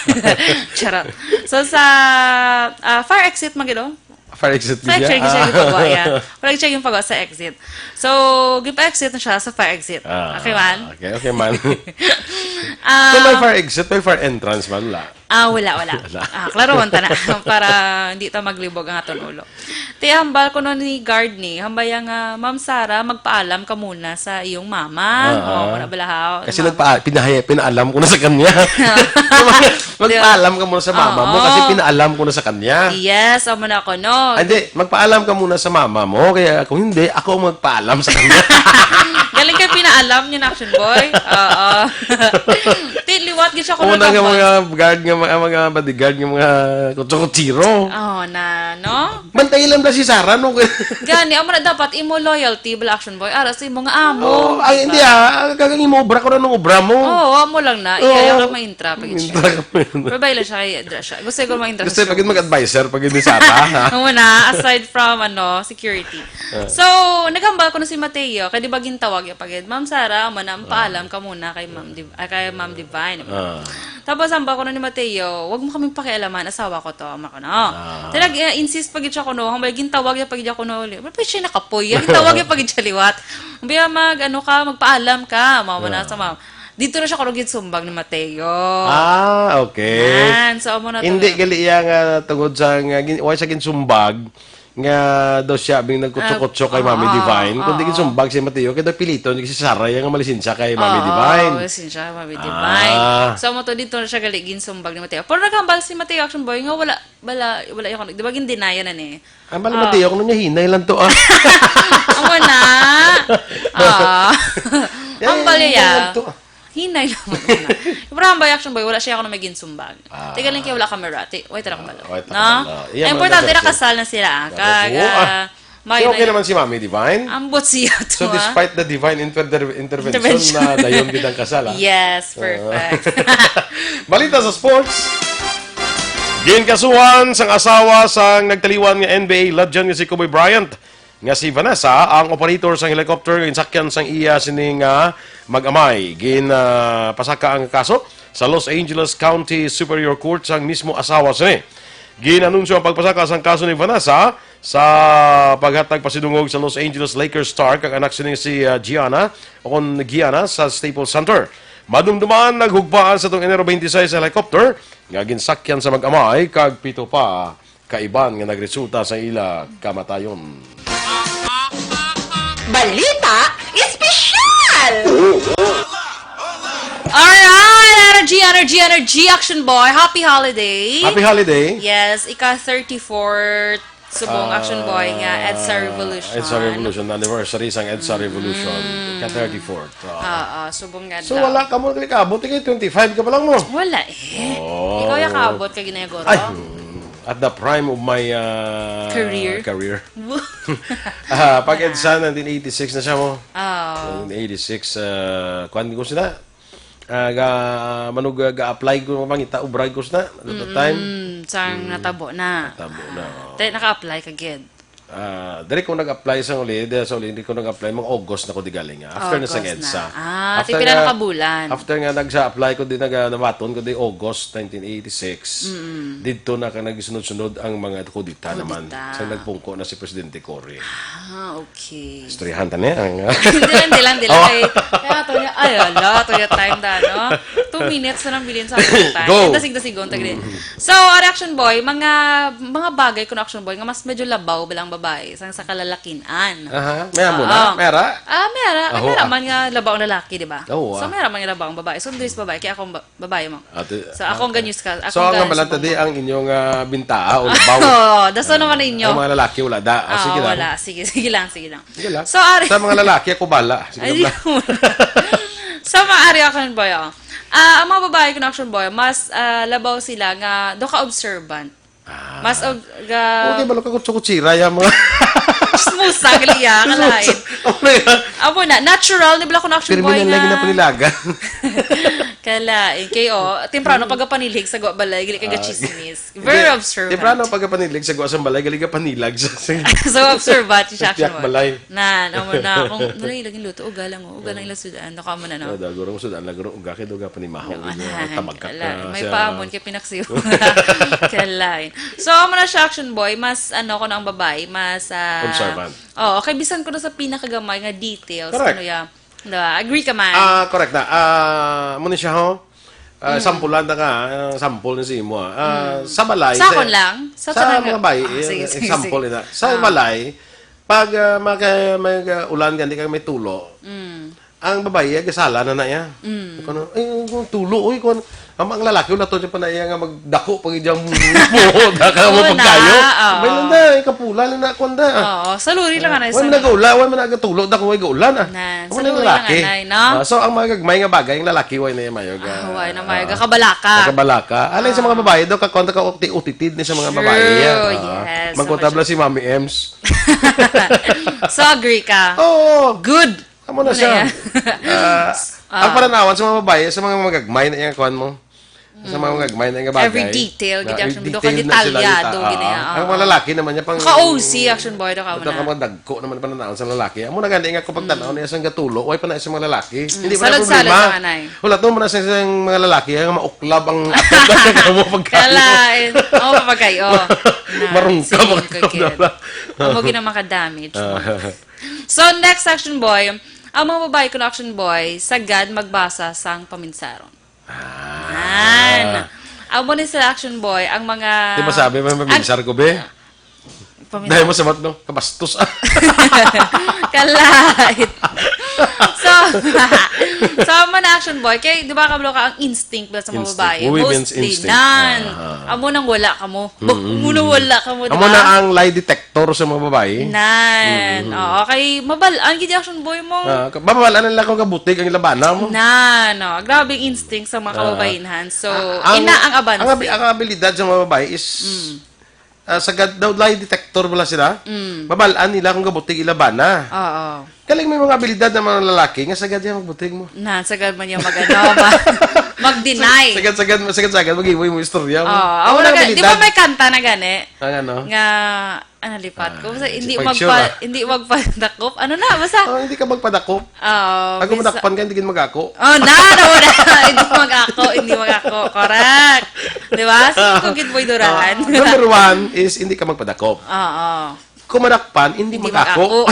Charot. So sa fire exit magido. Fire exit Sa exit yung pagwa, yeah. Wala siya yung pagwa sa exit. So, gipa-exit na siya sa fire exit. Okay man? Okay man. Kung may fire exit, may fire entrance man, wala. Wala. Klaro man ta na. Para hindi ta maglibog ang aton ulo. Te, hambal ko no ni guard ni. Hambay nga, Ma'am Sara, magpaalam ka muna sa iyong mama. Muna balahaw. Kasi pinaalam ko na sa kanya. Magpaalam ka muna sa mama mo kasi pinaalam ko na sa kanya. Yes, muna ako, no? Hindi, magpaalam ka muna sa mama mo. Kaya kung hindi, ako ang magpaalam sa kanya. Galing kayo pinaalam niyo na, Action Boy. Oo. Liwat gid siya ko Una nga mga guard nga mga bodyguard nga mga kutsiro. No? Bantay lang na si Sarah no. Gani, amo na dapat imo loyalty bala, Action Boy. Ara sa imo nga amo. Ay hindi kagang imobra ko na nung obra mo. Amo lang na. Iya ka ma-intra pag siya. Pero bayla siya kay siya. Gusto ko ma-intra. Gusto pag mag-advisor pag ni Sarah. Muna, aside from security. So, naghambal ko na si Mateo. Kaya di ba gintawag yung pagid, Ma'am Sara, paalam ka muna kay Ma'am Divine. Tapos hambal ko na ni Mateo, wag mo kaming pakialaman, asawa ko to. Insist pagid siya kuno, hambal gintawag yung pagid ako no. Pero siya nakapoy, gintawag yung pagid siya liwat. Hambal magpaalam ka, mama sa ma'am. Dito na siya karugit sumbag ni Mateo. Okay. Yan. So, hindi gali nga tungod sa why sa ginsumbag nga daw siya bing nagkutso-kutso kay Mami Divine. Kundi ginsumbag si Mateo kaya daw pilito si Sarah nga malisensiya kay Mami Divine. Malisensiya kay Mami Divine. So, dito na siya gali ginsumbag ni Mateo. Pero naghambal si Mateo, Action Boy, nga wala yung, di ba gindinaya na ni? Ang bala Mateo, kung niya hinay lang to Amo na. Ang balya. Hinay lang mo na. Pero hambay, Action Boy, wala siya ako na may ginsumbag. Teka lang kayo, wala camera. Wait, tara ko balo. No? Importante na kasal na sila. Okay naman si Mami Divine. Ambot siya to. So, despite the divine intervention na dayon gidang kasal. Yes, perfect. Balita sa sports. Ginkasuhan sang asawa sang nagtaliwan nga NBA legend nga si Kobe Bryant nga si Vanessa ang operator sang helicopter insakyan sang iya sining mag-amay. Pasaka ang kaso sa Los Angeles County Superior Court sang mismo asawa sini. Ginanunsyo ang pagpasaka sang kaso ni Vanessa sa paghatag pasidungog sa Los Angeles Lakers star kang anak sini si Gianna sa Staples Center. Madumduman naghugpaan sa tong Enero 26 sa helicopter nga ginsakyan sa mag-amay kag pito pa kaiban nga nagresulta sa ila kamatayon. Balita Espesyal! Alright! Energy, Action Boy. Happy holiday! Happy holiday! Yes, ika-34th subong Action Boy nga EDSA Revolution. EDSA Revolution, anniversary sang EDSA Revolution. Ika-34th. Subong nga So wala ka mo, kabot kay 25 ka pa lang mo. Wala Ikaw yung kabot ka ginagoro. Ay, at the prime of my career. Pag EDSA, 1986 na siya mo. 1986, kuhan ko sila. Ga-apply ko mangita, ubrag ko sila. At that time. Sang natabo na. Naka-apply ka gid. Dali ko nag-apply sa uli, hindi ko nag-apply, mga August na ko di galing. After na sa EDSA. Pila na kabulan. After nga nagsa-apply ko, namaton ko di August 1986. Dito na ka nagsunod-sunod ang mga kudita naman. Sa nagpungko na si Presidente Cory. Okay. Istoryahan ta niya. Hindi lang. Kaya to niya time da, no? 2 minutes na lang bilin sa akin time. Go! Dasig-dasigon, tagli. So, Action Boy, mga bagay ko na Action Boy, nga mas medyo labaw bilang babae sa kalalakinan. Mera muna? Mera? Mera man nga labaw ang lalaki, di ba? Oo. So, mera man nga labaw ang babae. So, Andres babae, kaya akong babae mo. So, akong ganyos ka. So, ang balanta di ang inyong bintaa o labaw. Daso naman ninyo. Ang mga lalaki wala da. Sige lang. Wala. Sige lang. So, sa mga lalaki, ako bala. Sige lang. Sa mga Action Boy, ang mga babae ko na Action Boy, mas labaw sila nga do ka observant. Mas okay, balo ka kutsira yung mga smusa gali ya kalain. Amo na, natural, ni bala ko na action boy Terminal lagi na panilaga. Kala, kayo, temprano pagkapanilig sa balay, gali kag chismis. Very observant. Temprano pagkapanilig sa guwasang balay, gali ka panilag sa So observant siya action Tiyak boy. balay. Amo na, kung nalay laging luto, ugalang ila sudan, nakamo na no. Daguro mo sudan, laguro uga kay duga panimahaw. Tamag ka. May paamon kay pinaksiw. Kalain. So, amo na siya action boy, mas ko na ang babae, mas Observant. Oo, kay bisan ko na sa pinakagamay nga details. Correct. Ano ya? Agree ka man. Correct na. Muna siya ho. Sampulan na ka. Sample na si mo. Sa balay. Sakon lang? Sa tanang- mga bayi. sige, Sample sige. na. Sa balay, pag mag-ulan ka, hindi ka may tulo. Ang babae, gasala na niya. Kung kung tulo, uy, kung ang lalaki, wala to siya pa na iya nga magdako pag iyang mo, daka mo Oo na, pagkayo. oo. May landa, ikapula lang na kung da. Oo, saluri lang nga na Huwag mo nag-ulan, huwag mo nag-tulo, dako mo nag-ulan. Nan, Huwag saluri mo lang lalaki. nga na, no? So, ang mga gagmay nga bagay, yung lalaki, huwag na yung mayog. Huwag na may kabalaka. Kabalaka. Alay sa mga babae daw, kakonta ka utitid ni sa mga babae. True, yes. Magkontabla si Mami Ems. So, agree ka. Oo. Good. Amo na siya. Ang pananawan sa mga babae, sa mga magagmay na yung kuhan mo. Sa mga magagmay na yung bagay. Every detail, gid action every do ka detail na sila detalyado dita. ginaya. Ang mga lalaki naman niya pang Ka-OC action boy do ka mo ito ka na. mga dagko naman pananawan sa lalaki. Amo na gani nga kapag tanaw niya sang gatulo, way pa na sa mga lalaki. Hindi pa na Salad-salad problema. sa kanay. Wala to man sa mga lalaki ang mauklab ang atot na mo pagkain. Kalain. Oo, papagay. Oo. Marungka Sige, ka kagid. Amo gina maka-damage mo. So, next action boy, ang mga babae ko na action boy, sagad magbasa sang paminsaron. Amo ni sa action boy, ang mga... Di ba sabi mo maminsar ko be? Dahil mo sa no? Kabastos. Kalait. So man action boy, kay di ba kablo ka ang instinct ba sa mga Instinct. babae? Women's Mostly instinct. nan. Amo nang wala ka mo. Muna wala ka mo, di Amo na ba? ang lie detector sa mga babae. Nan. Oo, kay mabalaan gid action boy mo. Babawalan lang kung kabutig ang labana mo. Nan, no. Grabe ang instinct sa mga kababainhan. So, ina ang abansi. Ang abilidad sa mga babae is sagad daw lie detector wala sila. Babalaan nila kung kabutig ilabana. Oo. Kaling may mga abilidad ng mga lalaki nga sagad yan magbutig mo. Nan, sagad man yung mag-deny. Sagad mag-iway mo istorya mo. Oo. Di ba may kanta na gani? Ang ano? Nga lipat ko. Basta hindi pag-sure, hindi magpadakop. Ano na, basta. Hindi ka magpadakop. Pag umadakpan ka, hindi ka mag-ako. Na. Hindi mag-ako. Correct. Di ba? Sige kung gitboy durahan. Number one is hindi ka magpadakop. Oo. Kumadakpan, hindi mag-ako.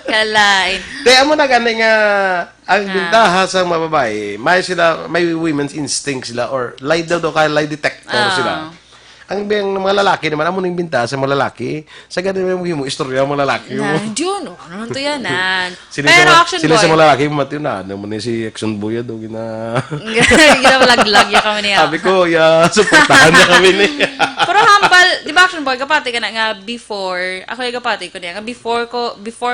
Kalain. Kaya mo na gani nga ang bintaha sa mga babae, may women's instinct sila or lie daw kaya lie detector sila. Ang mga lalaki naman, amo nang bintaha sa mga lalaki, sa ganun mo istorya mga lalaki mo. Jun, ano to yan, Pero action boy. Sila sa mga lalaki mo, Matthew, na ano mo na si Action Boy, gina... Ginawalaglag ya kami niya. Sabi ko, supportahan na kami niya. Pero hambal, di ba action boy, kapati ka na nga before, ako yung kapati ko niya, nga before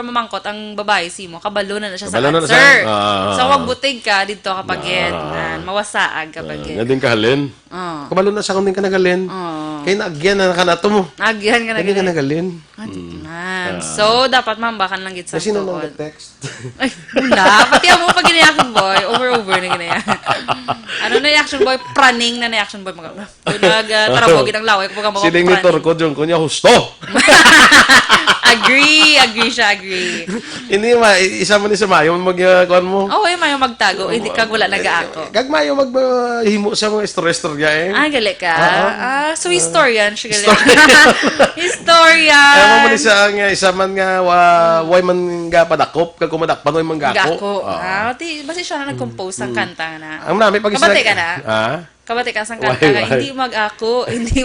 mamangkot ang babae si mo, kabalo na siya sa Kabalo na cancer. siya. So, magbutig ka dito kapag mawasaag kapag Nga din kahalin. Kabalo na sa kung din ka nagalin. Kaya naagyan na nakanato mo. Nagyan ka na Hindi ka nagalin. So, dapat mambakan lang git sa Kasi nung tuod. nag-text. Ay, wala. Pati mo pag gina-action boy, over na ginaya. Ano na yung action boy? Praning na action boy. Nagtarabogin ang laway kapag mga Siling ni Torco, Diyon ko niya, husto! Agree siya. Hindi isa man ni sa Mayo, mag-kuhan mo. Oo, may magtago. Hindi kag wala nag-aako. Gagmayo maghimo sa mga istorya eh. Gali ka. So historian siya gali. Historian. Kaya mo man isa man nga, way man nga padakop, kag kumadakpan, way man gako. Basta siya na nag-compose ng kanta na. Ang nami pag Kabati ka na? Ha? Kabati ka sang kanta nga, hindi mag-ako. Hindi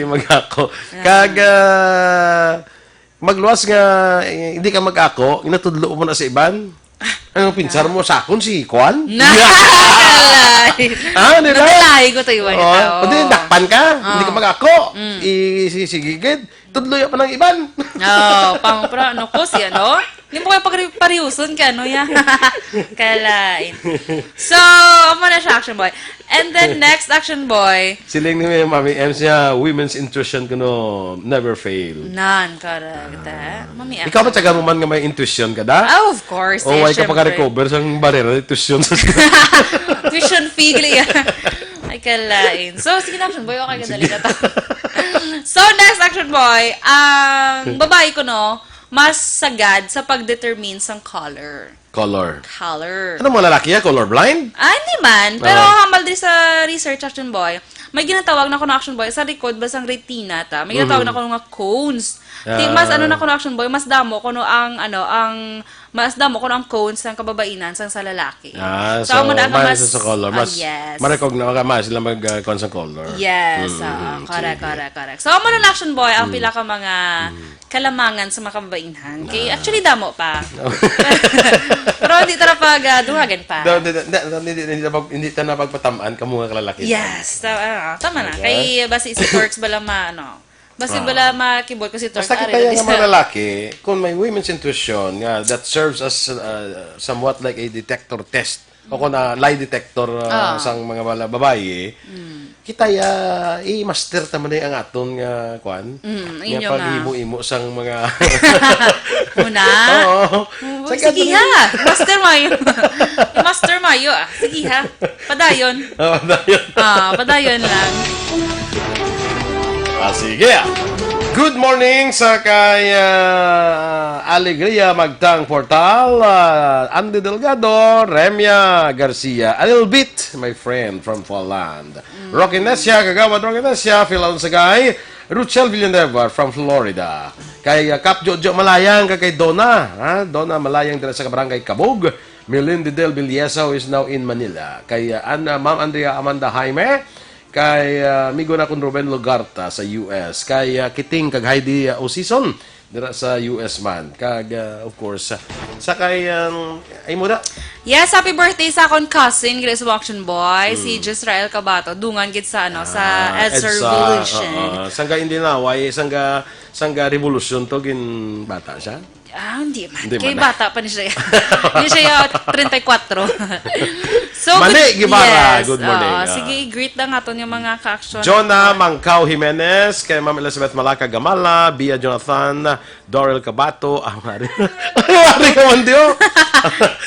mag-ako. Kag magluwas nga hindi ka mag-ako, inatudlo mo na sa iban. Ang pinsar mo sakon si Kwan? Nakalay. Nila? Nakalay ko tayo. Pwede, dakpan ka. Hindi ka mag-ako. Isigigid. tudloy pa ng iban. Ano ko siya, no? Hindi mo kayo pariuson ka, no? Ya? Kalain. So, amo na siya, Action Boy. And then, next, Action Boy. Siling ni Mami M siya, women's intuition kuno never fail. Nan, correct. Mami, Ikaw ba tsaga mo man nga may intuition ka da? Oh, of course. O ay ka pagka-recover sang barera, intuition sa Tuition fee, gali. Ay, kalain. So, sige na, Action Boy. Okay, kadali na to. So, next, Action Boy. Ang babae ko, no, mas sagad sa pag-determine sang color. Color. Color. Ano mga lalaki ya? Colorblind? Hindi man. Pero hamal din sa research, Action Boy. May ginatawag na ko na Action Boy. Sa likod, basang retina ta. May ginatawag na ko nga cones. Mas ano na ko na Action Boy, mas damo ko no mas damo ko ang cones ng kababainan sang sa lalaki. So mo na mas sa color. Mas, yes. ma-recognize ka mas sila mag-con sa color. Yes. Correct. So, mo na Action Boy, ang pila ka mga kalamangan sa mga kababainan. Kay, actually, damo pa. Pero hindi tara pag duwagan pa. Hindi ta na pagpatamaan ka mga kalalaki. Yes. Tama na. Kay, basi si Torx bala basi bala makibot ko si Torx. Basta kaya nga mga lalaki, kung may women's intuition nga, that serves as somewhat like a detector test o kung lie detector sang mga babae, kita i-master taman ang aton nga kwan. Nga pag-imo-imo sang mga Una? Oo. Sige ha. Master mayo. Sige ha. Padayon. Padayon lang. Sige. Good morning sa kay Alegria Magtang Portal, Andy Delgado, Remia Garcia, a little bit, my friend from Poland. Rocky Nesia, Kagawad Rocky Nesia, Phil Alonsagay, Ruchel Villanueva from Florida. Kay Kap Jojo Malayang, kay Donna, Donna Malayang dira sa Barangay Kabog. Melinda Del Villesa who is now in Manila. Kay Ma'am Andrea Amanda Jaime, kay amigo na kun Ruben Lugarta sa US, kay Kiting kag Heidi Osison dira sa US man, kag of course sa kay ay mo da. Yes, happy birthday sa akong cousin gila sa Action Boy, si Jezrael Cabato, dungan gid sa sa EDSA Revolution. Sangga hindi na way sangga revolution to gin bata siya. Hindi man. Kay bata pa ni siya. Hindi siya 34. So, Mani, Gibara, good morning. Sige, i-greet lang aton yung mga ka-action. Jonah Mangkao Jimenez, kay Ma'am Elizabeth Malaka Gamala, Bia Jonathan, Dorel Cabato, Mari ka man diyo.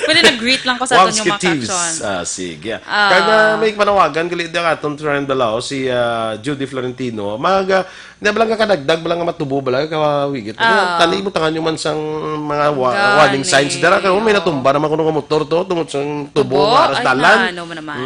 Pwede na-greet lang ko sa aton yung mga ka-action. Sige. Kaya may panawagan, galit din aton Trend Dalao, si Judy Florentino, balang ka kadagdag, balang ka matubo, balang ka kawigit. Talimutan nyo man sang mga warning signs. Dara ka, may natumba naman kung motor to, tungod sang tubo, maras dalan. Ano mo naman.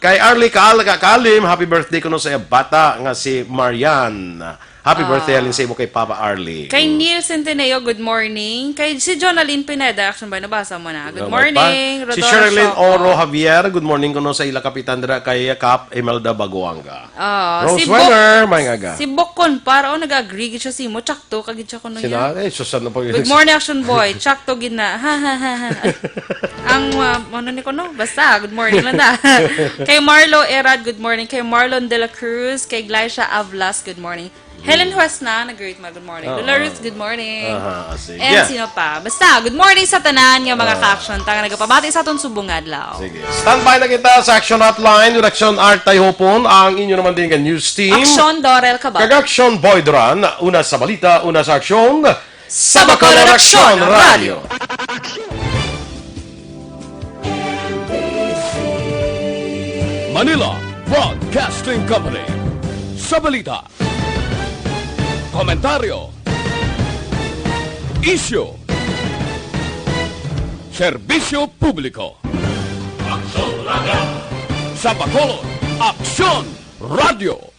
Kay Arlie Kalim, happy birthday ko no sa bata nga si Marian. Happy birthday alin sa imo kay Papa Arlie. Kay Neil Centeneo, good morning. Kay si Jonalyn Pineda, Action Boy, nabasa mo na. Good morning. Si Sherilyn Oro Javier, good morning ko no sa ila kapitan dira kay Kap Imelda Baguanga. Rose Weller, mayngaga. Si Bokon para nag-agree gid siya si mo, tsakto kagid siya kuno niya. Susan na po. Good morning, Action Boy. Tsakto gid na. Ang ano ni ko no? Basta good morning lang da. Kay Marlo Erad, good morning. Kay Marlon De La Cruz, kay Glycia Avlas, good morning. Helen Huesna, nag-greet mo, good morning. Dolores, good morning. And sino pa? Basta, good morning sa tanan yung mga ka-action. Tanga nagpabati sa atong subong adlaw. Sige. Standby na kita sa Action Hotline. Direction Art Tayhopon. Ang inyo naman din ng news team. Action Dorel Cabato. Kag-Action Boy Duran. Una sa balita, una sa aksyon. Sa Bacolod Action Radio. Manila Broadcasting Company. Sa balita, komentaryo, isyu, serbisyo publiko. Sa Bacolod Action Radio.